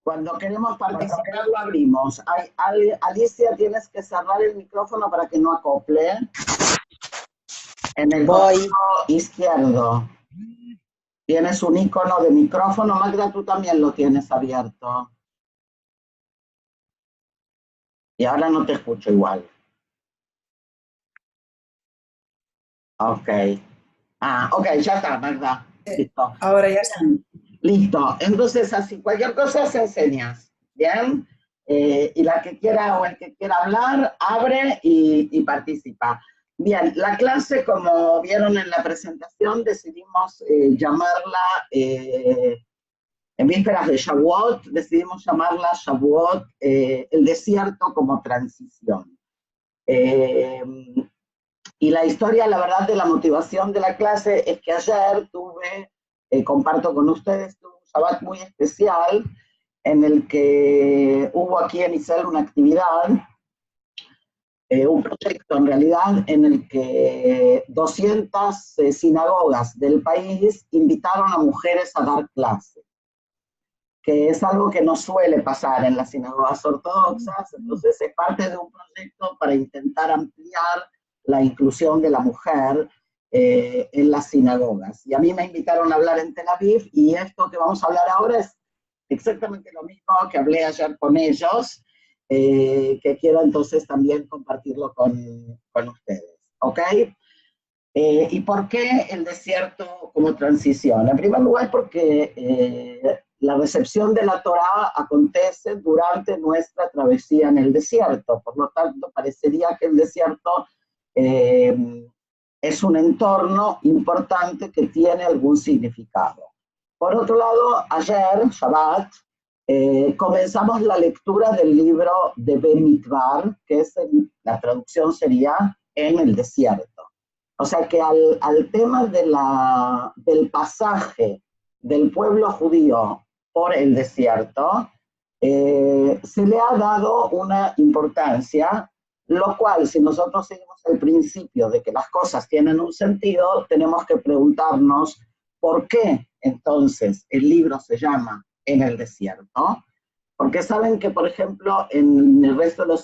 Cuando queremos participar lo abrimos. Alicia, tienes que cerrar el micrófono para que no acople. En el botón izquierdo tienes un icono de micrófono. Magda, tú también lo tienes abierto. Y ahora no te escucho igual. Ok. Ok, ya está, Magda. Listo. Ahora ya está. Listo. Entonces, así, cualquier cosa se enseñas. ¿Bien? Y la que quiera o el que quiera hablar, abre y participa. Bien, la clase, como vieron en la presentación, decidimos llamarla, en vísperas de Shavuot, decidimos llamarla Shavuot, el desierto como transición. Y la historia, la verdad, de la motivación de la clase es que ayer comparto con ustedes, tuve un Shabbat muy especial en el que hubo aquí en Israel una actividad, un proyecto en realidad, en el que 200 sinagogas del país invitaron a mujeres a dar clase, que es algo que no suele pasar en las sinagogas ortodoxas. Entonces es parte de un proyecto para intentar ampliar la inclusión de la mujer en las sinagogas. Y a mí me invitaron a hablar en Tel Aviv, y esto que vamos a hablar ahora es exactamente lo mismo que hablé ayer con ellos, que quiero entonces también compartirlo con ustedes. ¿Ok? ¿Y por qué el desierto como transición? En primer lugar, porque la recepción de la Torá acontece durante nuestra travesía en el desierto. Por lo tanto, parecería que el desierto es un entorno importante que tiene algún significado. Por otro lado, ayer, Shabbat, comenzamos la lectura del libro de Bemidbar, que la traducción sería En el desierto. O sea que al tema del pasaje del pueblo judío por el desierto, se le ha dado una importancia, lo cual, si nosotros seguimos el principio de que las cosas tienen un sentido, tenemos que preguntarnos por qué entonces el libro se llama En el desierto. Porque saben que, por ejemplo, en los restos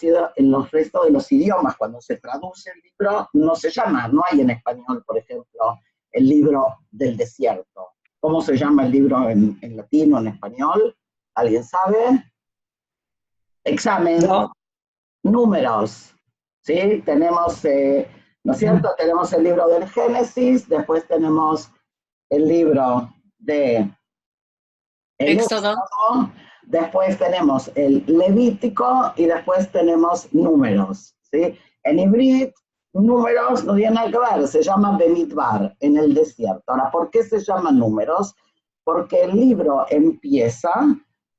de los idiomas, cuando se traduce el libro, no se llama, no hay en español, por ejemplo, el libro del desierto. ¿Cómo se llama el libro en latino, en español? ¿Alguien sabe? Examen. No. Números. ¿Sí? Tenemos, ¿no es cierto? Tenemos el libro del Génesis, después tenemos el libro de Éxodo. Después tenemos el Levítico y después tenemos Números, ¿sí? En Ibrit, Números no tiene nada que ver, se llama Bemidbar, en el desierto. Ahora, ¿por qué se llama Números? Porque el libro empieza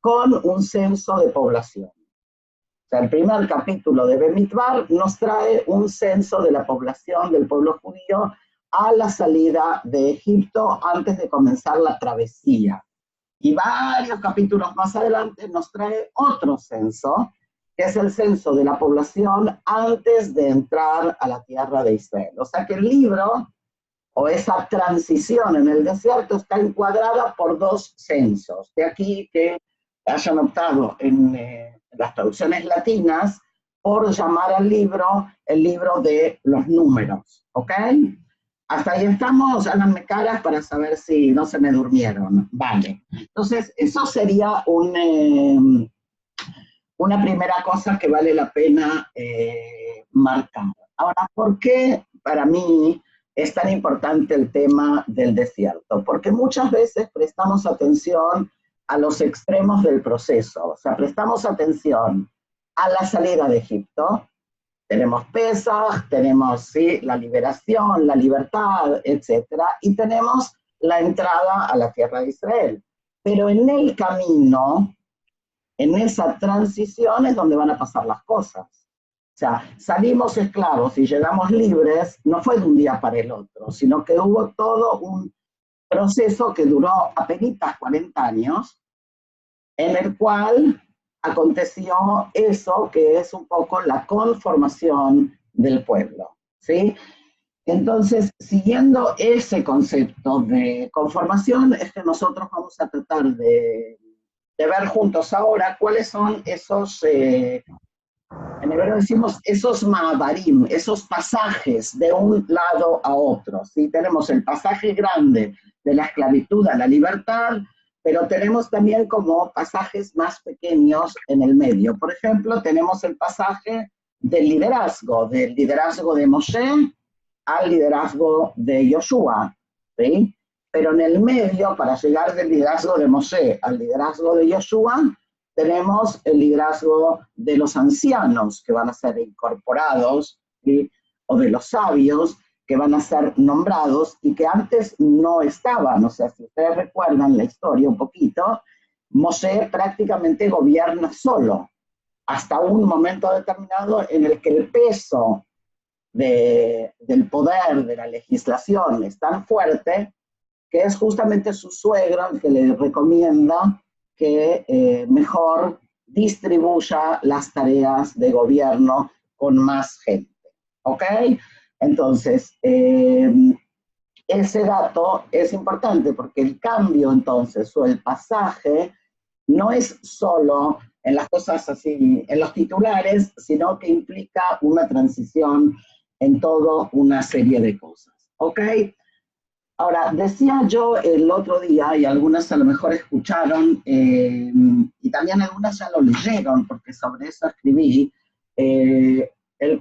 con un censo de población. O sea, el primer capítulo de Bemidbar nos trae un censo de la población del pueblo judío a la salida de Egipto antes de comenzar la travesía. Y varios capítulos más adelante nos trae otro censo, que es el censo de la población antes de entrar a la tierra de Israel. O sea que el libro, o esa transición en el desierto, está encuadrada por dos censos. De aquí que hayan optado en las traducciones latinas por llamar al libro el libro de los números. ¿Ok? Hasta ahí estamos, háganme caras para saber si no se me durmieron. Vale. Entonces, eso sería una primera cosa que vale la pena marcar. Ahora, ¿por qué para mí es tan importante el tema del desierto? Porque muchas veces prestamos atención a los extremos del proceso. O sea, prestamos atención a la salida de Egipto. Tenemos Pesaj, tenemos ¿sí? la liberación, la libertad, etc. Y tenemos la entrada a la tierra de Israel. Pero en el camino, en esa transición es donde van a pasar las cosas. O sea, salimos esclavos y llegamos libres, no fue de un día para el otro, sino que hubo todo un proceso que duró apenas 40 años, en el cual aconteció eso que es un poco la conformación del pueblo, ¿sí? Entonces, siguiendo ese concepto de conformación, es que nosotros vamos a tratar de de ver juntos ahora cuáles son esos, en hebreo decimos esos ma'abarim, esos pasajes de un lado a otro. ¿Sí? Tenemos el pasaje grande de la esclavitud a la libertad, pero tenemos también como pasajes más pequeños en el medio. Por ejemplo, tenemos el pasaje del liderazgo de Moshe al liderazgo de Yoshua, ¿sí? Pero en el medio, para llegar del liderazgo de Moshe al liderazgo de Yoshua, tenemos el liderazgo de los ancianos que van a ser incorporados, ¿sí? O de los sabios que van a ser nombrados y que antes no estaban. O sea, si ustedes recuerdan la historia un poquito, Moshe prácticamente gobierna solo hasta un momento determinado en el que el peso del poder, de la legislación es tan fuerte que es justamente su suegro el que le recomienda que mejor distribuya las tareas de gobierno con más gente. ¿Ok? Entonces, ese dato es importante porque el cambio entonces o el pasaje no es solo en las cosas así, en los titulares, sino que implica una transición en toda una serie de cosas. ¿Ok? Ahora, decía yo el otro día, y algunas a lo mejor escucharon, y también algunas ya lo leyeron, porque sobre eso escribí, el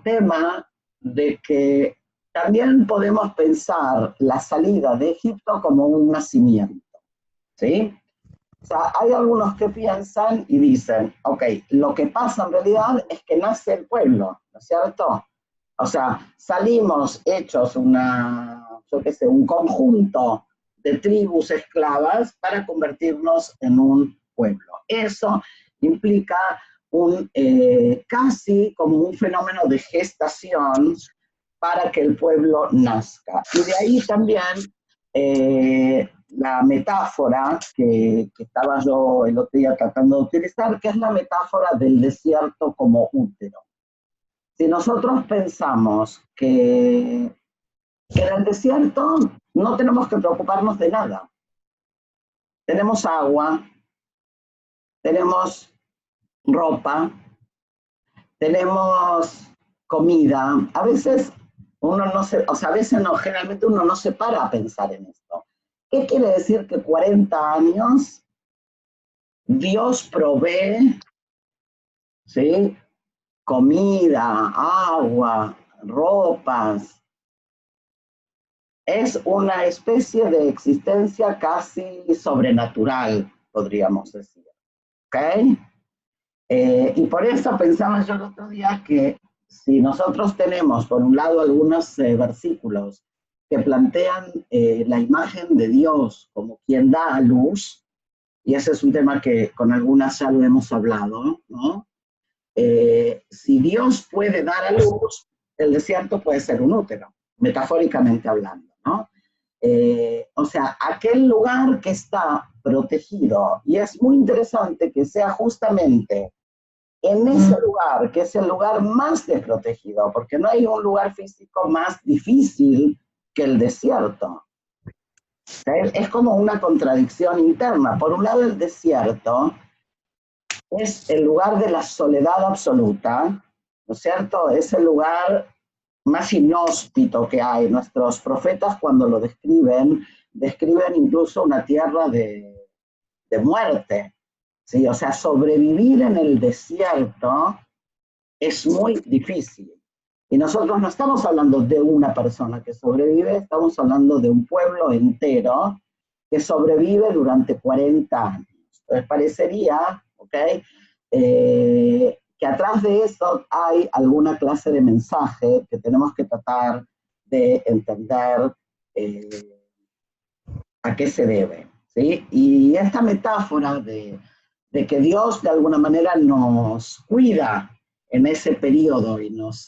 tema de que también podemos pensar la salida de Egipto como un nacimiento, ¿sí? O sea, hay algunos que piensan y dicen, ok, lo que pasa en realidad es que nace el pueblo, ¿no es cierto? O sea, salimos hechos yo qué sé, un conjunto de tribus esclavas para convertirnos en un pueblo. Eso implica casi como un fenómeno de gestación para que el pueblo nazca. Y de ahí también la metáfora que estaba yo el otro día tratando de utilizar, que es la metáfora del desierto como útero. Si nosotros pensamos que en el desierto no tenemos que preocuparnos de nada, tenemos agua, tenemos ropa, tenemos comida, a veces uno no se, o sea, a veces no, generalmente uno no se para a pensar en esto. ¿Qué quiere decir que 40 años Dios provee, ¿sí? Comida, agua, ropas? Es una especie de existencia casi sobrenatural, podríamos decir. ¿Ok? Y por eso pensaba yo el otro día que si nosotros tenemos, por un lado, algunos versículos que plantean la imagen de Dios como quien da a luz, y ese es un tema que con algunas ya lo hemos hablado, ¿no? Si Dios puede dar a luz, el desierto puede ser un útero, metafóricamente hablando, ¿no? O sea, aquel lugar que está protegido, y es muy interesante que sea justamente en ese lugar, que es el lugar más desprotegido, porque no hay un lugar físico más difícil que el desierto. Es como una contradicción interna. Por un lado, el desierto es el lugar de la soledad absoluta, ¿no es cierto? Es el lugar más inhóspito que hay. Nuestros profetas cuando lo describen incluso una tierra de muerte, ¿sí? O sea, sobrevivir en el desierto es muy difícil. Y nosotros no estamos hablando de una persona que sobrevive, estamos hablando de un pueblo entero que sobrevive durante 40 años. Entonces parecería, ¿ok? Que atrás de eso hay alguna clase de mensaje que tenemos que tratar de entender a qué se debe, ¿sí? Y esta metáfora de que Dios de alguna manera nos cuida en ese periodo y nos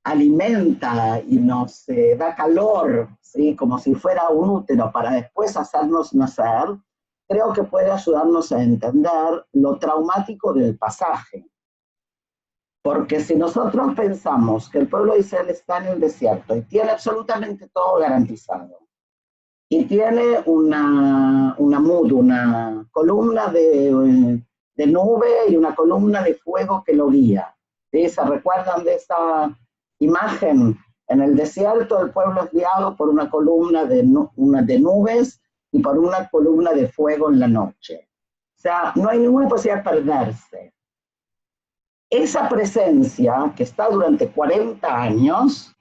alimenta y nos da calor, ¿sí? Como si fuera un útero para después hacernos nacer, creo que puede ayudarnos a entender lo traumático del pasaje. Porque si nosotros pensamos que el pueblo de Israel está en el desierto y tiene absolutamente todo garantizado, y tiene una columna de nube y una columna de fuego que lo guía. ¿Sí? ¿Se recuerdan de esa imagen? En el desierto el pueblo es guiado por una columna de nubes y por una columna de fuego en la noche. O sea, no hay ninguna posibilidad de perderse. Esa presencia que está durante 40 años,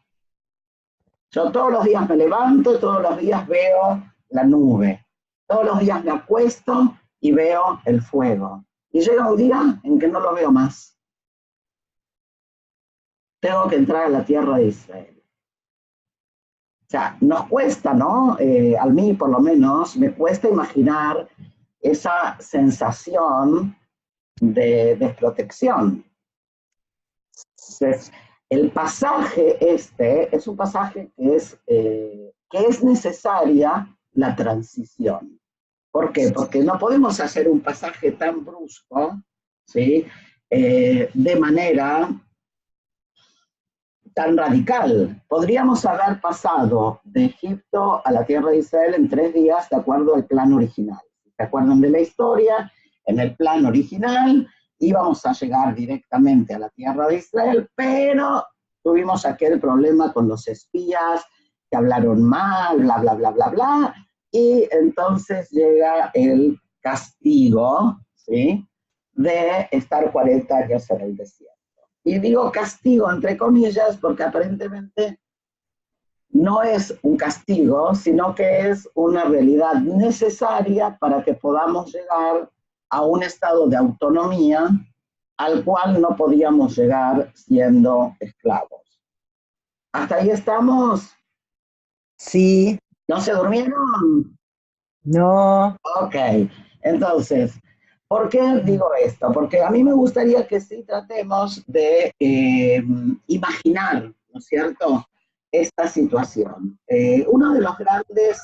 yo todos los días me levanto, todos los días veo la nube, todos los días me acuesto y veo el fuego. Y llega un día en que no lo veo más. Tengo que entrar a la tierra de Israel. O sea, nos cuesta, ¿no? A mí por lo menos me cuesta imaginar esa sensación de desprotección. Entonces, el pasaje es un pasaje que es necesaria la transición. ¿Por qué? Porque no podemos hacer un pasaje tan brusco, ¿sí? De manera tan radical. Podríamos haber pasado de Egipto a la tierra de Israel en 3 días de acuerdo al plan original. ¿Se acuerdan de la historia? En el plan original íbamos a llegar directamente a la tierra de Israel, pero tuvimos aquel problema con los espías que hablaron mal, bla, bla, bla, bla, bla, y entonces llega el castigo, ¿sí?, de estar 40 años en el desierto. Y digo castigo entre comillas porque aparentemente no es un castigo, sino que es una realidad necesaria para que podamos llegar a un estado de autonomía al cual no podíamos llegar siendo esclavos. ¿Hasta ahí estamos? Sí, ¿No se durmieron? no. Ok, entonces, ¿por qué digo esto? Porque a mí me gustaría que sí tratemos de imaginar, ¿no es cierto?, esta situación. Uno de los grandes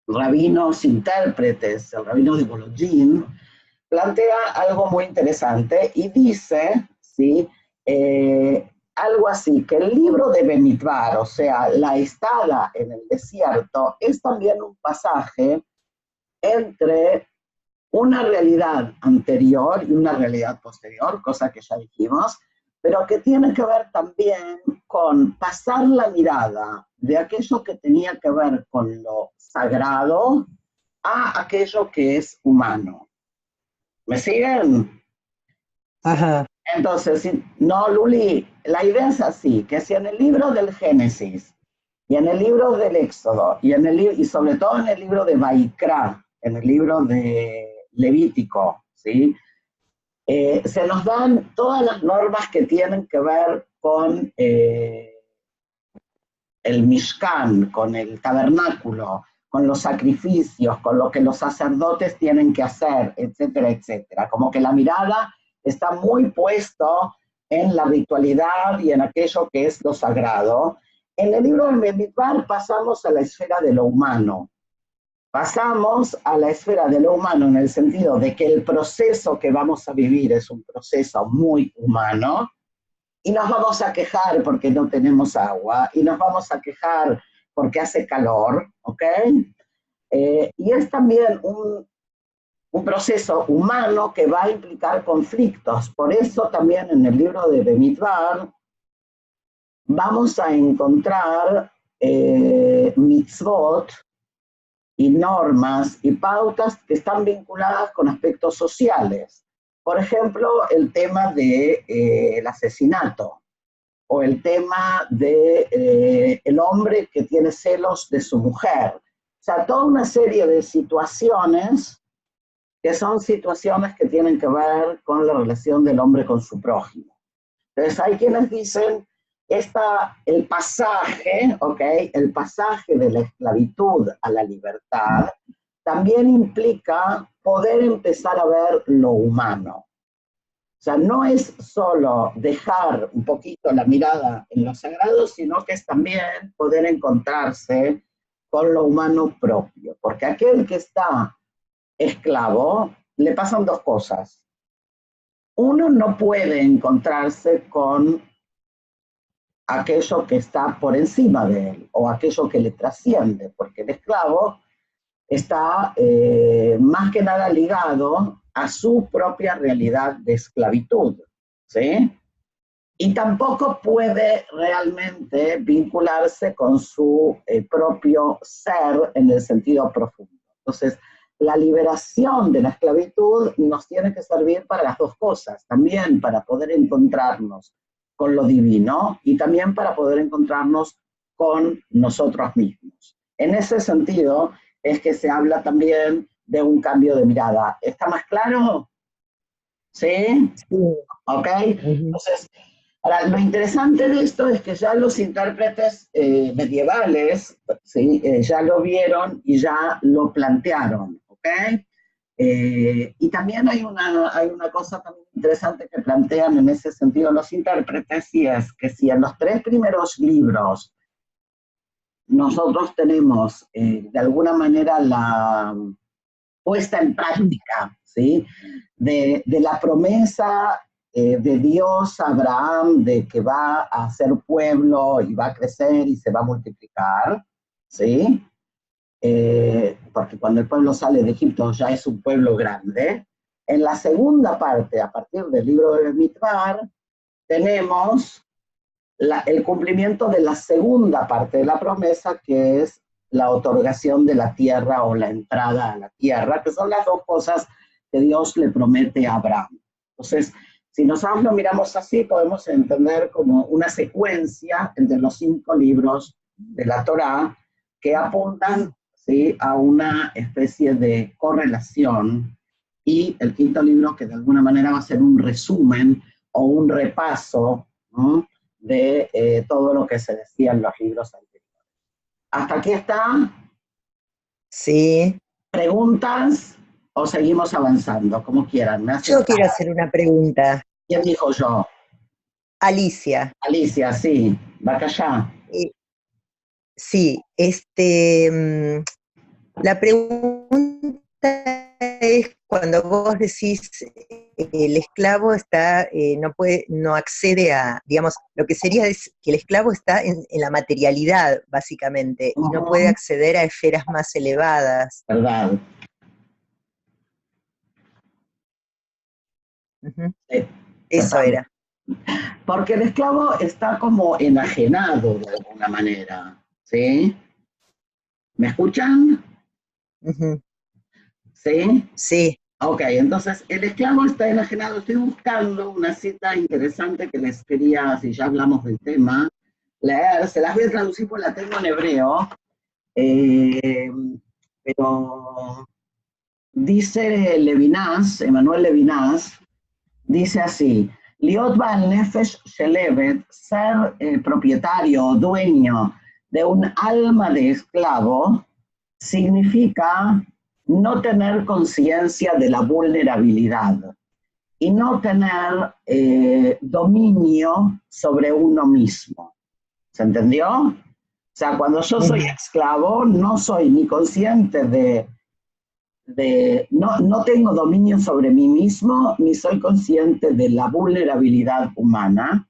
rabinos intérpretes, el rabino de Bolojín, plantea algo muy interesante y dice, ¿sí?, algo así, que el libro de Bemidbar, o sea, la estada en el desierto, es también un pasaje entre una realidad anterior y una realidad posterior, cosa que ya dijimos, pero que tiene que ver también con pasar la mirada de aquello que tenía que ver con lo sagrado a aquello que es humano. ¿Me siguen? Ajá. Entonces, no, Luli, la idea es así, que si en el libro del Génesis y en el libro del Éxodo y sobre todo en el libro de Baikra, en el libro de Levítico, ¿sí?, se nos dan todas las normas que tienen que ver con el Mishkan, con el tabernáculo, con los sacrificios, con lo que los sacerdotes tienen que hacer, etcétera, etcétera. Como que la mirada está muy puesto en la ritualidad y en aquello que es lo sagrado. En el libro de Bemidbar pasamos a la esfera de lo humano. Pasamos a la esfera de lo humano en el sentido de que el proceso que vamos a vivir es un proceso muy humano, y nos vamos a quejar porque no tenemos agua, y nos vamos a quejar porque hace calor, ¿ok? Y es también un proceso humano que va a implicar conflictos. Por eso también en el libro de Bemidbar vamos a encontrar mitzvot y normas y pautas que están vinculadas con aspectos sociales. Por ejemplo, el tema del asesinato, o el tema de el hombre que tiene celos de su mujer. O sea, toda una serie de situaciones que son situaciones que tienen que ver con la relación del hombre con su prójimo. Entonces hay quienes dicen, el pasaje, ¿ok?, el pasaje de la esclavitud a la libertad también implica poder empezar a ver lo humano. O sea, no es solo dejar un poquito la mirada en lo sagrado, sino que es también poder encontrarse con lo humano propio. Porque aquel que está esclavo, le pasan 2 cosas. Uno, no puede encontrarse con aquello que está por encima de él, o aquello que le trasciende, porque el esclavo está más que nada ligado a su propia realidad de esclavitud, ¿sí? Y tampoco puede realmente vincularse con su propio ser en el sentido profundo. Entonces, la liberación de la esclavitud nos tiene que servir para las dos cosas, también para poder encontrarnos con lo divino y también para poder encontrarnos con nosotros mismos. En ese sentido es que se habla también de un cambio de mirada. ¿Está más claro? ¿Sí? Sí. ¿Ok? Ujú. Entonces, ahora, lo interesante de esto es que ya los intérpretes medievales, ¿sí? Ya lo vieron y ya lo plantearon, ¿ok? Y también hay una cosa también interesante que plantean en ese sentido los intérpretes, y es que si en los tres primeros libros nosotros tenemos de alguna manera la puesta en práctica, ¿sí? De la promesa de Dios a Abraham de que va a ser pueblo y va a crecer y se va a multiplicar, ¿sí? Porque cuando el pueblo sale de Egipto ya es un pueblo grande. En la segunda parte, a partir del libro de Mitbar, tenemos el cumplimiento de la segunda parte de la promesa, que es la otorgación de la tierra o la entrada a la tierra, que son las dos cosas que Dios le promete a Abraham. Entonces, si nosotros lo miramos así, podemos entender como una secuencia entre los 5 libros de la Torá que apuntan, ¿sí?, a una especie de correlación, y el quinto libro que de alguna manera va a ser un resumen o un repaso, ¿no?, de todo lo que se decía en los libros anteriores. ¿Hasta aquí está? Sí. ¿Preguntas o seguimos avanzando? Como quieran, me hace... Yo quiero hacer una pregunta. ¿Quién dijo yo? Alicia. Alicia, sí, Bacallá. Eh, sí, la pregunta es cuando vos decís el esclavo está, no puede, no accede a, digamos, lo que sería es que el esclavo está en la materialidad, básicamente, y no puede acceder a esferas más elevadas. ¿Verdad? Ujú. Sí, Eso total. era. Porque el esclavo está como enajenado de alguna manera, ¿sí? ¿Me escuchan? Ujú. ¿Sí? Sí. Ok, entonces el esclavo está enajenado. Estoy buscando una cita interesante que les quería, si ya hablamos del tema, leer. Se las voy a traducir porque la tengo en hebreo. Eh, pero dice Levinas, Emanuel Levinas, dice así: Liot Baal Nefesh Shelevet, ser propietario o dueño de un alma de esclavo, significa no tener conciencia de la vulnerabilidad y no tener dominio sobre uno mismo. ¿Se entendió? O sea, cuando yo soy esclavo, no soy ni consciente no tengo dominio sobre mí mismo, ni soy consciente de la vulnerabilidad humana.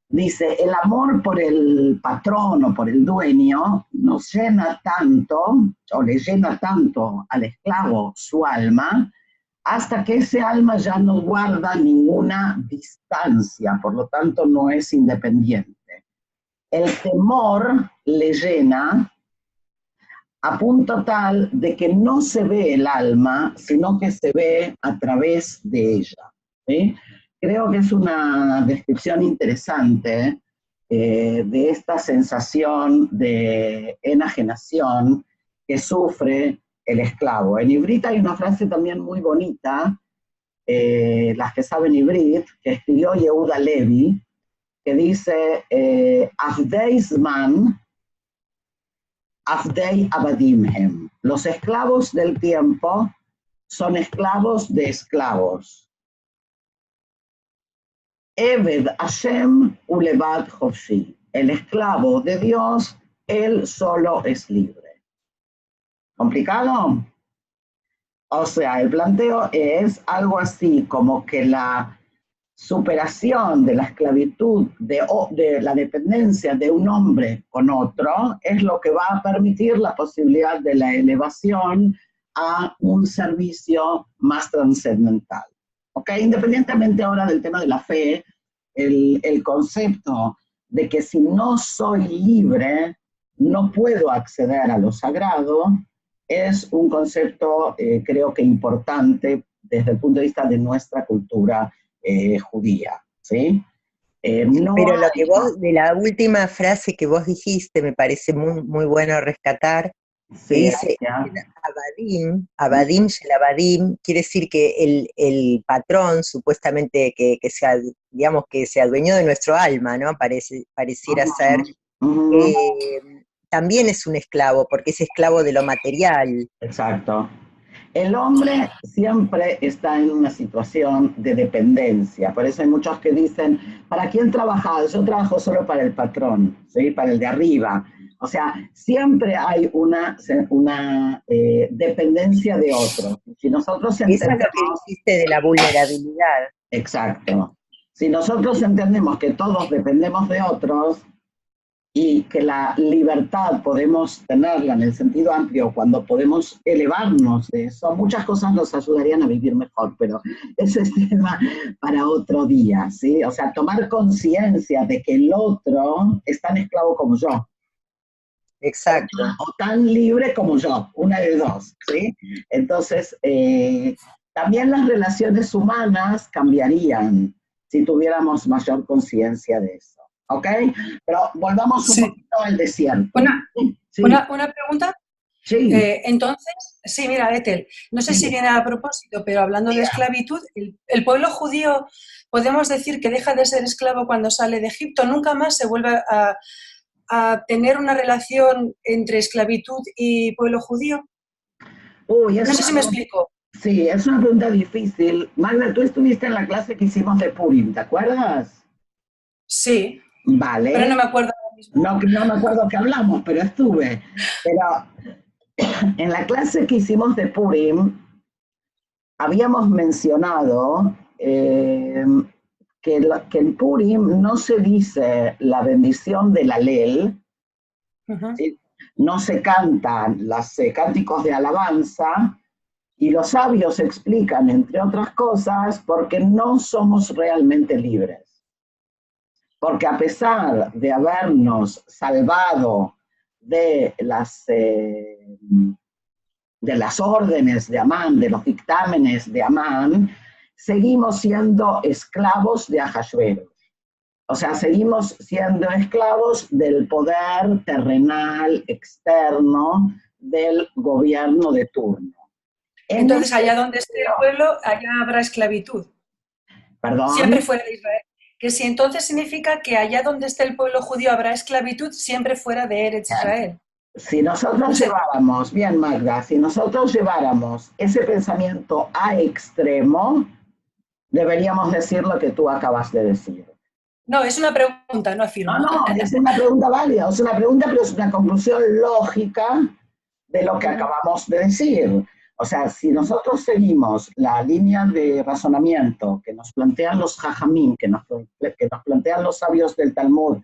Dice, el amor por el patrón o por el dueño nos llena tanto, o le llena tanto al esclavo su alma, hasta que ese alma ya no guarda ninguna distancia, por lo tanto no es independiente. El temor le llena a punto tal de que no se ve el alma, sino que se ve a través de ella, ¿sí? Creo que es una descripción interesante de esta sensación de enajenación que sufre el esclavo. En Ivrit hay una frase también muy bonita, las que saben Ivrit, que escribió Yehuda Levi, que dice, Afdeisman, Afdei Abadimhem. Los esclavos del tiempo son esclavos de esclavos. Eved Hashem ulevad Hoshi. El esclavo de Dios, él solo es libre. ¿Complicado? O sea, el planteo es algo así como que superación de la esclavitud, de la dependencia de un hombre con otro, es lo que va a permitir la posibilidad de la elevación a un servicio más trascendental. ¿Okay? Independientemente ahora del tema de la fe, el concepto de que si no soy libre, no puedo acceder a lo sagrado, es un concepto creo que importante desde el punto de vista de nuestra cultura judía, ¿sí? No Pero lo hay, que vos, de la última frase que vos dijiste, me parece muy, muy bueno rescatar, que sí, dice, Abadim Shel Abadim, quiere decir que el patrón, supuestamente que se, digamos, que se adueñó de nuestro alma, ¿no? Pareciera ser, también es un esclavo, porque es esclavo de lo material. exacto. El hombre siempre está en una situación de dependencia, por eso hay muchos que dicen, ¿para quién trabajas? Yo trabajo solo para el patrón, ¿sí? Para el de arriba. O sea, siempre hay una dependencia de otro. Si nosotros Eso es lo entendemos, que dijiste de la vulnerabilidad. exacto, si nosotros entendemos que todos dependemos de otros, y que la libertad podemos tenerla en el sentido amplio cuando podemos elevarnos de eso, muchas cosas nos ayudarían a vivir mejor, pero ese es tema para otro día, ¿sí? O sea, tomar conciencia de que el otro es tan esclavo como yo. Exacto. O tan libre como yo, una de dos, ¿sí? Entonces, también las relaciones humanas cambiarían si tuviéramos mayor conciencia de eso. ¿Ok? Pero volvamos un poquito al desierto. Sí. Una pregunta. Sí. Entonces, sí, mira, Ethel, no sé si viene a propósito, pero hablando de esclavitud, el pueblo judío, podemos decir que deja de ser esclavo cuando sale de Egipto, nunca más se vuelve a tener una relación entre esclavitud y pueblo judío. Uy, no sé si me explico. Sí, es una pregunta difícil. Magda, tú estuviste en la clase que hicimos de Purim, ¿te acuerdas? Sí. Vale. Pero no me acuerdo. No me acuerdo qué hablamos, pero estuve. Pero en la clase que hicimos de Purim, habíamos mencionado que en Purim no se dice la bendición del Alel, ¿sí? No se cantan los cánticos de alabanza, y los sabios explican, entre otras cosas, porque no somos realmente libres. Porque a pesar de habernos salvado de las órdenes de Amán, de los dictámenes de Amán, seguimos siendo esclavos de Ahasveros. O sea, seguimos siendo esclavos del poder terrenal externo del gobierno de turno. Entonces, allá donde esté el pueblo, allá habrá esclavitud. ¿Perdón? Siempre fuera de Israel. Que si entonces significa que allá donde esté el pueblo judío habrá esclavitud, siempre fuera de Eretz Israel. Si nosotros lleváramos, bien Magda, si nosotros lleváramos ese pensamiento a extremo, deberíamos decir lo que tú acabas de decir. No, es una pregunta, no afirmo. No, es una pregunta válida, es una pregunta, pero es una conclusión lógica de lo que acabamos de decir. O sea, si nosotros seguimos la línea de razonamiento que nos plantean los jajamim, que nos plantean los sabios del Talmud,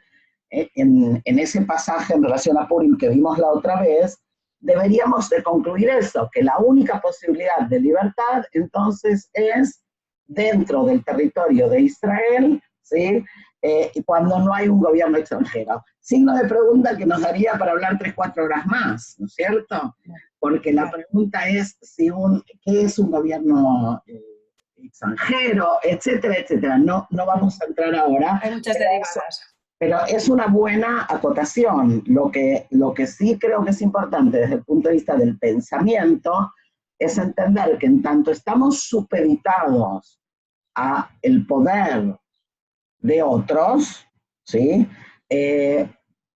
en ese pasaje en relación a Purim que vimos la otra vez, deberíamos de concluir eso, que la única posibilidad de libertad entonces es dentro del territorio de Israel, ¿sí? Cuando no hay un gobierno extranjero. Signo de pregunta que nos daría para hablar 3-4 horas más, ¿no es cierto? Porque la pregunta es ¿qué es un gobierno extranjero, etcétera, etcétera? No vamos a entrar ahora. Hay muchas derivadas. Pero es una buena acotación. Lo que sí creo que es importante desde el punto de vista del pensamiento es entender que en tanto estamos supeditados a el poder de otros, ¿sí?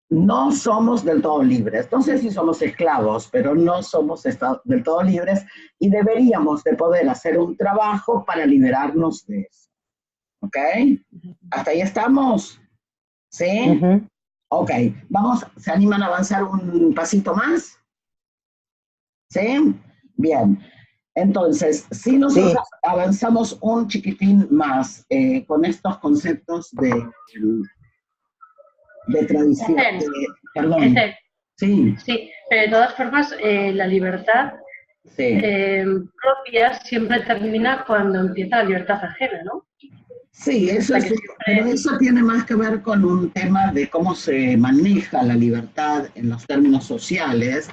No somos del todo libres. Entonces sí somos esclavos, pero no somos del todo libres y deberíamos de poder hacer un trabajo para liberarnos de eso. ¿Ok? ¿Hasta ahí estamos? ¿Sí? Ok, ¿se animan a avanzar un pasito más? ¿Sí? Bien. Entonces, si nosotros avanzamos un chiquitín más con estos conceptos de tradición, perdón, sí, pero de todas formas, la libertad propia siempre termina cuando empieza la libertad ajena, ¿no? Sí, pero eso tiene más que ver con un tema de cómo se maneja la libertad en los términos sociales,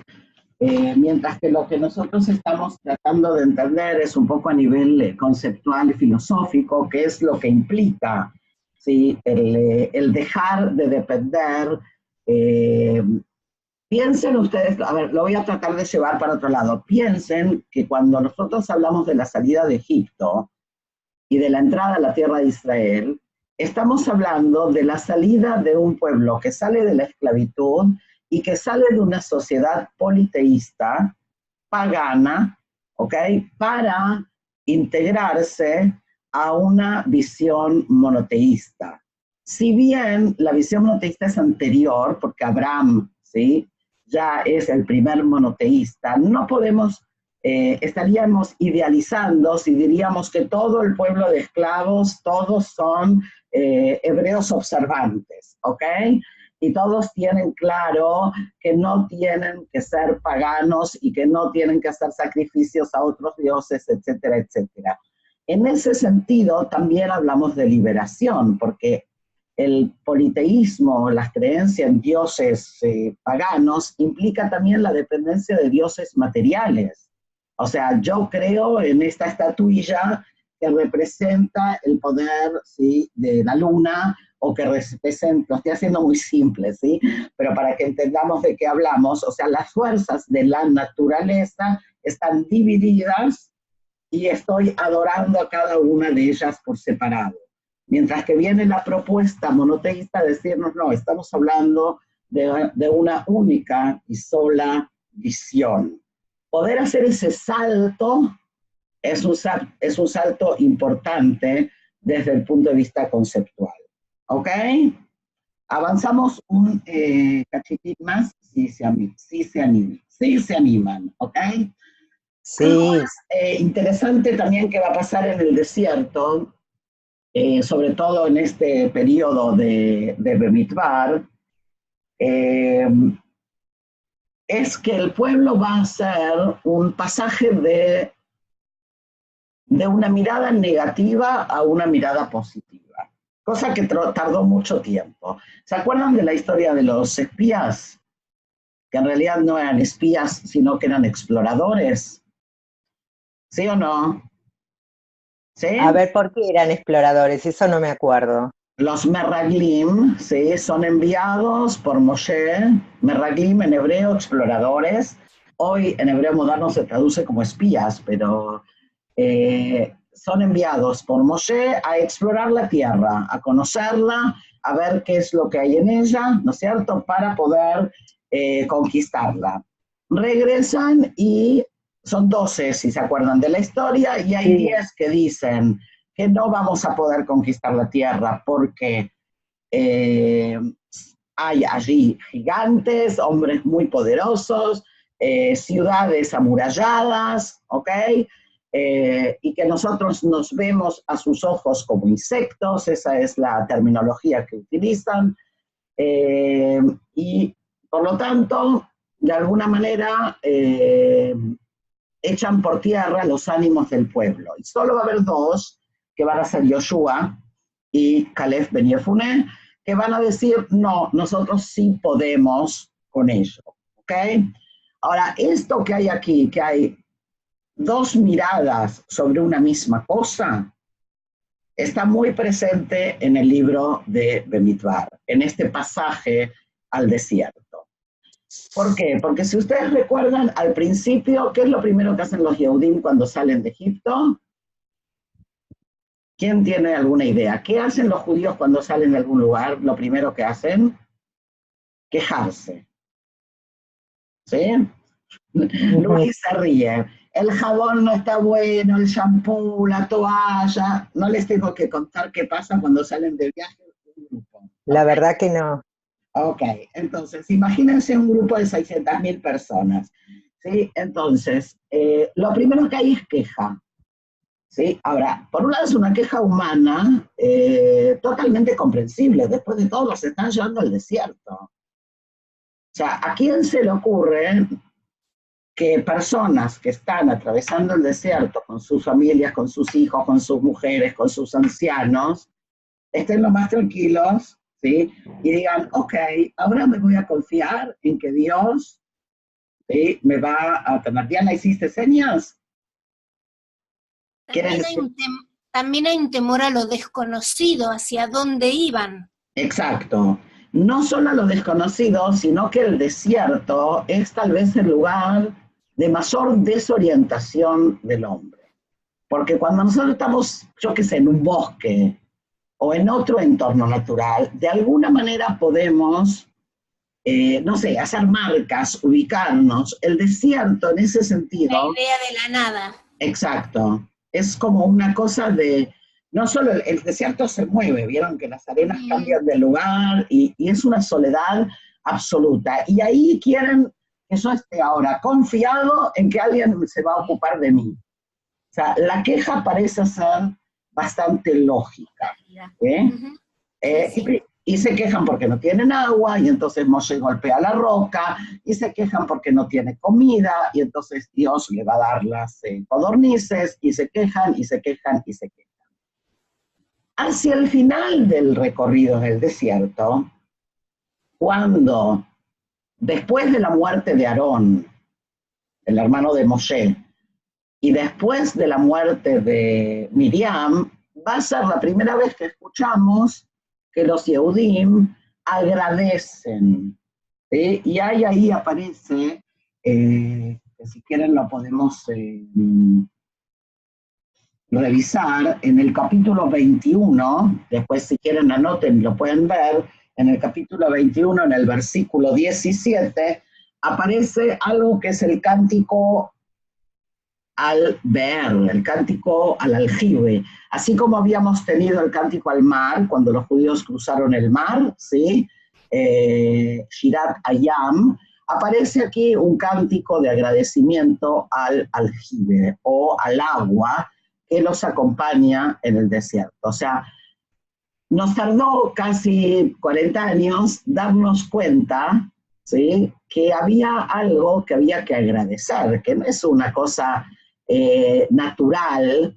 mientras que lo que nosotros estamos tratando de entender es un poco a nivel conceptual y filosófico, qué es lo que implica, ¿sí? El dejar de depender. Piensen ustedes, a ver, lo voy a tratar de llevar para otro lado. Piensen que cuando nosotros hablamos de la salida de Egipto y de la entrada a la tierra de Israel, estamos hablando de la salida de un pueblo que sale de la esclavitud y que sale de una sociedad politeísta, pagana, ¿ok? Para integrarse a una visión monoteísta. Si bien la visión monoteísta es anterior, porque Abraham, ¿sí?, ya es el primer monoteísta, no podemos, estaríamos idealizando si diríamos que todo el pueblo de esclavos, todos son hebreos observantes, ¿ok? Y todos tienen claro que no tienen que ser paganos y que no tienen que hacer sacrificios a otros dioses, etcétera, etcétera. En ese sentido, también hablamos de liberación, porque el politeísmo, las creencias en dioses paganos, implica también la dependencia de dioses materiales. O sea, yo creo en esta estatuilla que representa el poder, ¿sí?, de la luna, o que representa, lo estoy haciendo muy simple, ¿sí?, pero para que entendamos de qué hablamos, o sea, las fuerzas de la naturaleza están divididas y estoy adorando a cada una de ellas por separado. Mientras que viene la propuesta monoteísta de decirnos, no, estamos hablando de una única y sola visión. Poder hacer ese salto es un salto importante desde el punto de vista conceptual. ¿Ok? Avanzamos un cachitín más si se animan. ¿Ok? Sí. Algo interesante también que va a pasar en el desierto, sobre todo en este periodo de Bemidbar, es que el pueblo va a hacer un pasaje de una mirada negativa a una mirada positiva, cosa que tardó mucho tiempo. ¿Se acuerdan de la historia de los espías? Que en realidad no eran espías, sino que eran exploradores. ¿Sí o no? ¿Sí? A ver, ¿por qué eran exploradores? Eso no me acuerdo. Los meraglim, ¿sí?, son enviados por Moshe. Meraglim en hebreo, exploradores. Hoy en hebreo moderno se traduce como espías, pero son enviados por Moshe a explorar la tierra, a conocerla, a ver qué es lo que hay en ella, ¿no es cierto?, para poder conquistarla. Regresan y son 12, si se acuerdan de la historia, y hay 10 que dicen que no vamos a poder conquistar la tierra porque hay allí gigantes, hombres muy poderosos, ciudades amuralladas, ¿ok? Y que nosotros nos vemos a sus ojos como insectos, esa es la terminología que utilizan, y por lo tanto, de alguna manera, echan por tierra los ánimos del pueblo. Y solo va a haber 2, que van a ser Yoshua y Caleb ben Yefuné, que van a decir, no, nosotros sí podemos con ello, ¿ok? Ahora, esto que hay aquí, que hay 2 miradas sobre una misma cosa, está muy presente en el libro de Bemidbar, en este pasaje al desierto. ¿Por qué? Porque si ustedes recuerdan, al principio, ¿qué es lo primero que hacen los Yehudim cuando salen de Egipto? ¿Quién tiene alguna idea? ¿Qué hacen los judíos cuando salen de algún lugar? Lo primero que hacen, quejarse. ¿Sí? Luis se ríe. El jabón no está bueno, el shampoo, la toalla. No les tengo que contar qué pasa cuando salen de viaje un grupo. La verdad que no. Ok, entonces imagínense un grupo de 600.000 personas. ¿sí? Entonces, lo primero que hay es queja, ¿sí? Ahora, por un lado es una queja humana totalmente comprensible, después de todo los están llevando al desierto. O sea, ¿a quién se le ocurre que personas que están atravesando el desierto con sus familias, con sus hijos, con sus mujeres, con sus ancianos, estén lo más tranquilos, ¿sí? Y digan, ok, ahora me voy a confiar en que Dios, ¿sí?, me va a tener? Diana, ¿hiciste señas? También hay un temor a lo desconocido, hacia dónde iban. Exacto. No solo a lo desconocido, sino que el desierto es tal vez el lugar de mayor desorientación del hombre. Porque cuando nosotros estamos, yo qué sé, en un bosque o en otro entorno natural, de alguna manera podemos, no sé, hacer marcas, ubicarnos. El desierto en ese sentido... La idea de la nada. Exacto. Es como una cosa de... No solo el desierto se mueve, vieron que las arenas cambian de lugar y es una soledad absoluta. Y ahí quieren que yo esté ahora confiado en que alguien se va a ocupar de mí. O sea, la queja parece ser bastante lógica. Y se quejan porque no tienen agua, y entonces Moshe golpea la roca, y se quejan porque no tiene comida, y entonces Dios le va a dar las codornices, y se quejan, y se quejan, y se quejan. Hacia el final del recorrido en el desierto, cuando después de la muerte de Aarón, el hermano de Moshe, y después de la muerte de Miriam, va a ser la primera vez que escuchamos que los Yehudim agradecen. ¿Sí? Y ahí aparece, que si quieren lo podemos revisar, en el capítulo 21, después si quieren anoten, lo pueden ver, en el capítulo 21, en el versículo 17, aparece algo que es el cántico al ver, el cántico al aljibe, así como habíamos tenido el cántico al mar cuando los judíos cruzaron el mar, ¿sí? Shirat Hayam, aparece aquí un cántico de agradecimiento al aljibe o al agua que los acompaña en el desierto. O sea, nos tardó casi 40 años darnos cuenta, ¿sí?, que había algo que había que agradecer, que no es una cosa natural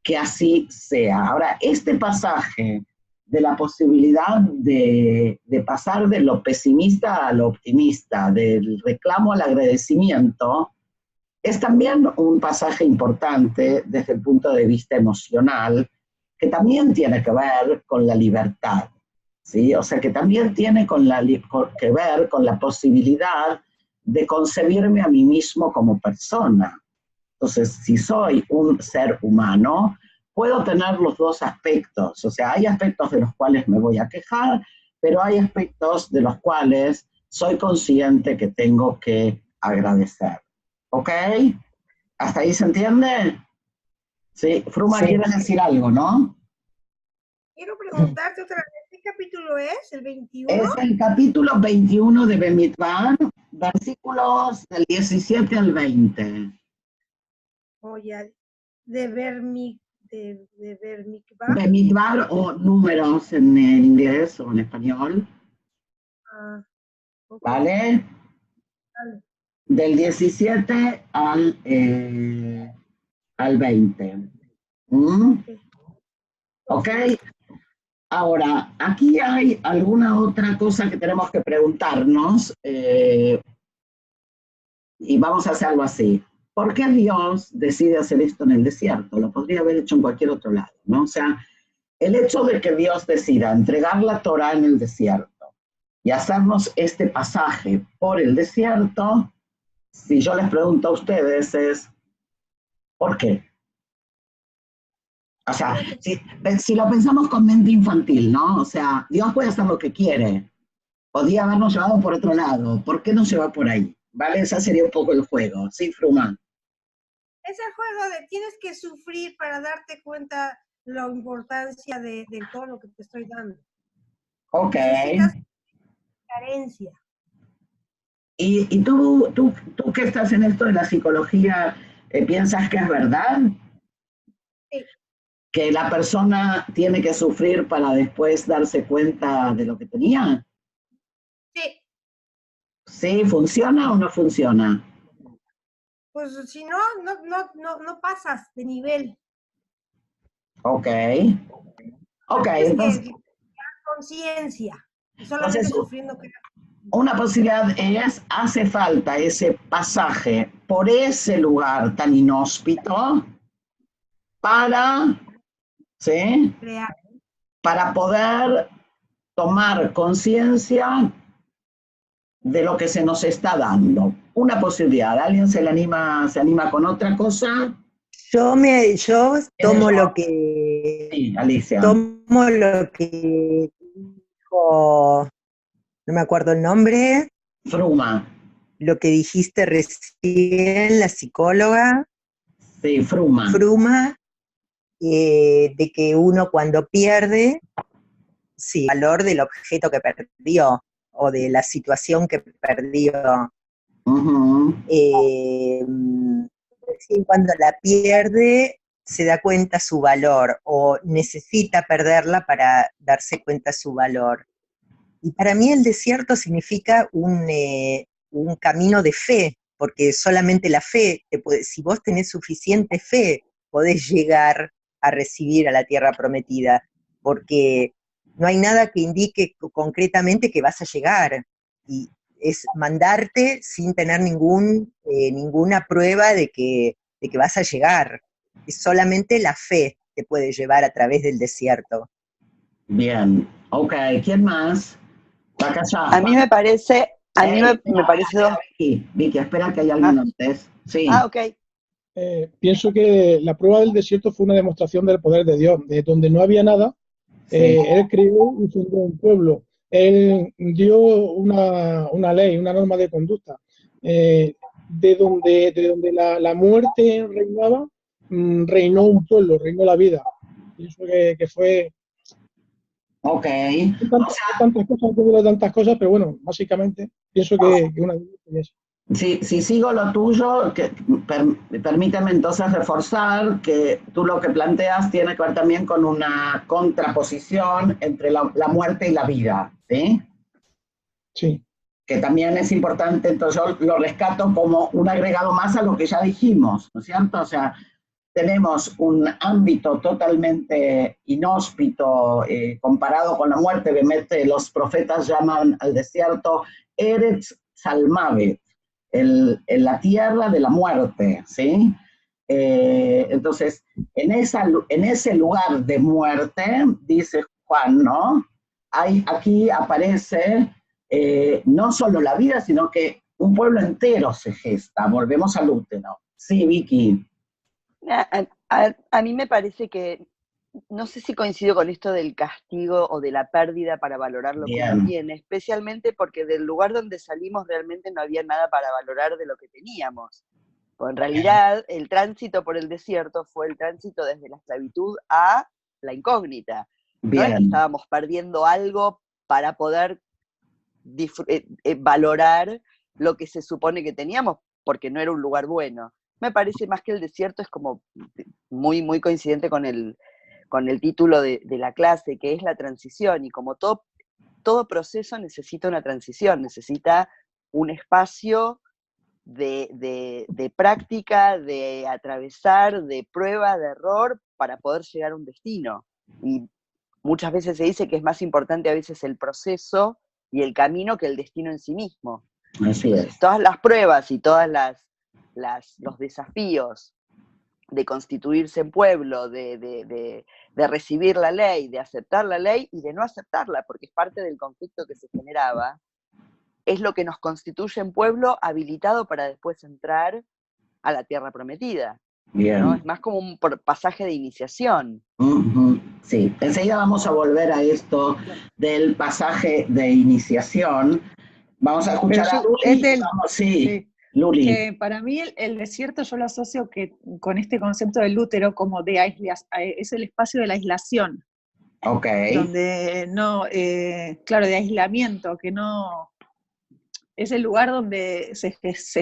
que así sea. Ahora, este pasaje de la posibilidad de pasar de lo pesimista a lo optimista, del reclamo al agradecimiento, es también un pasaje importante desde el punto de vista emocional, que también tiene que ver con la libertad, ¿sí? O sea, que también tiene que ver con la posibilidad de concebirme a mí mismo como persona. Entonces, si soy un ser humano, puedo tener los dos aspectos. O sea, hay aspectos de los cuales me voy a quejar, pero hay aspectos de los cuales soy consciente que tengo que agradecer. ¿Ok? ¿Hasta ahí se entiende? Sí, Fruma, sí. Quieres decir algo, ¿no? Quiero preguntarte otra vez, ¿qué capítulo es? ¿El 21? Es el capítulo 21 de Bemidbar, versículos del 17 al 20. Ya, de Bemidbar. Bemidbar o números en inglés o en español. Okay. ¿Vale? Del 17 al 20. ¿Ok? Ahora, aquí hay alguna otra cosa que tenemos que preguntarnos y vamos a hacerlo así. ¿Por qué Dios decide hacer esto en el desierto? Lo podría haber hecho en cualquier otro lado, ¿no? O sea, el hecho de que Dios decida entregar la Torá en el desierto y hacernos este pasaje por el desierto, si yo les pregunto a ustedes es, ¿por qué? O sea, si lo pensamos con mente infantil, ¿no? O sea, Dios puede hacer lo que quiere. Podría habernos llevado por otro lado. ¿Por qué no se va por ahí? ¿Vale? Ese sería un poco el juego. ¿Sí, Fruma? Es el juego de tienes que sufrir para darte cuenta la importancia de todo lo que te estoy dando. Ok. Necesitas carencia. ¿Y tú que estás en esto de la psicología, piensas que es verdad? Sí. ¿Que la persona tiene que sufrir para después darse cuenta de lo que tenía? Sí, ¿Sí? ¿Funciona o no funciona? pues si no, no pasas de nivel. Ok. Ok, Tienes que tener conciencia y solamente entonces sufriendo que una posibilidad es, hace falta ese pasaje por ese lugar tan inhóspito para, ¿sí? crear. Para poder tomar conciencia de lo que se nos está dando. Una posibilidad. ¿Alguien se anima con otra cosa? Yo ¿Tienes tomo yo? lo que Sí, Alicia. tomo lo que dijo, no me acuerdo el nombre, Fruma. lo que dijiste recién, la psicóloga Sí, Fruma. Fruma, de que uno cuando pierde, sí, el valor del objeto que perdió o de la situación que perdió. Uh-huh. Recién cuando la pierde se da cuenta su valor o necesita perderla para darse cuenta su valor. Y para mí el desierto significa un camino de fe, porque solamente la fe, si vos tenés suficiente fe, podés llegar a recibir a la tierra prometida, porque no hay nada que indique concretamente que vas a llegar, y es mandarte sin tener ninguna prueba de que vas a llegar. Es solamente la fe te puede llevar a través del desierto. Bien. Ok, ¿quién más? Acá ya. A mí me parece, me parece dos. Vicky, espera que hay alguien antes. Sí. Ok. Pienso que la prueba del desierto fue una demostración del poder de Dios, de donde no había nada, Sí. Él creó y fundó un pueblo, Él dio una ley, una norma de conducta, de donde la muerte reinaba, reinó un pueblo, reinó la vida. Pienso que fue Ok. tantas cosas, pero bueno, básicamente pienso que una de ellas. Si sigo lo tuyo, permíteme entonces reforzar que tú lo que planteas tiene que ver también con una contraposición entre la muerte y la vida, ¿sí? Sí. Que también es importante, entonces yo lo rescato como un agregado más a lo que ya dijimos, ¿no es cierto? O sea, tenemos un ámbito totalmente inhóspito comparado con la muerte. Los profetas llaman al desierto Eretz Salmavet, la tierra de la muerte, ¿sí? Entonces, en ese lugar de muerte, dice Juan, ¿no? Aquí aparece no solo la vida, sino que un pueblo entero se gesta. Volvemos al útero. Sí, Vicky. A mí me parece que, no sé si coincido con esto del castigo o de la pérdida para valorar lo que uno tiene, especialmente porque del lugar donde salimos realmente no había nada para valorar de lo que teníamos. Pues en realidad el tránsito por el desierto fue el tránsito desde la esclavitud a la incógnita. No es que estábamos perdiendo algo para poder valorar lo que se supone que teníamos, porque no era un lugar bueno. Me parece más que el desierto es como muy, muy coincidente con el título de la clase, que es la transición, y como todo proceso necesita una transición, necesita un espacio de práctica, de atravesar, de prueba, de error, para poder llegar a un destino. Y muchas veces se dice que es más importante a veces el proceso y el camino que el destino en sí mismo. Así es. Todas las pruebas y todos los desafíos de constituirse en pueblo, de recibir la ley, de aceptar la ley y de no aceptarla, porque es parte del conflicto que se generaba, es lo que nos constituye en pueblo habilitado para después entrar a la tierra prometida. Bien. ¿No? Es más como un pasaje de iniciación. Sí, enseguida vamos a volver a esto del pasaje de iniciación. Vamos a escuchar a Luli. Sí. Luli. Para mí el desierto yo lo asocio con este concepto del útero como es el espacio de la aislación. Ok. Donde no, claro, de aislamiento, que no es el lugar donde se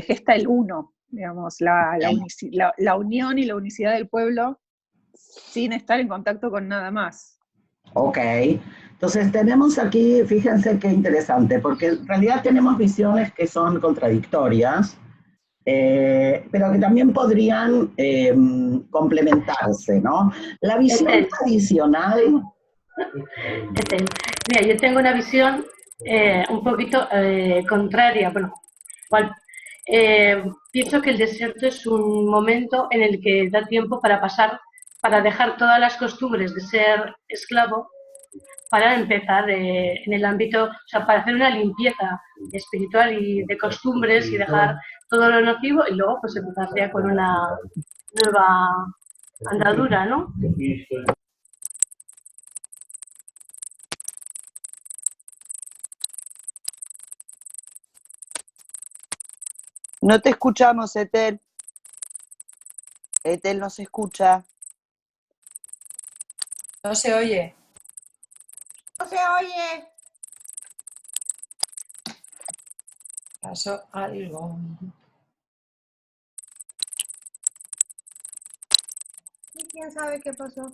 gesta el uno, digamos, la unión y la unicidad del pueblo sin estar en contacto con nada más. Ok, entonces tenemos aquí, fíjense qué interesante, porque en realidad tenemos visiones que son contradictorias, pero que también podrían complementarse, ¿no? La visión tradicional... Mira, yo tengo una visión un poquito contraria. Bueno, pienso que el desierto es un momento en el que da tiempo para pasar, para dejar todas las costumbres de ser esclavo, para empezar en el ámbito, o sea, para hacer una limpieza espiritual y de costumbres y dejar todo lo nocivo y luego pues empezar ya con una nueva andadura, ¿no? No te escuchamos, Etel. Etel no se escucha. No se oye. No se oye. Pasó algo. ¿Y quién sabe qué pasó?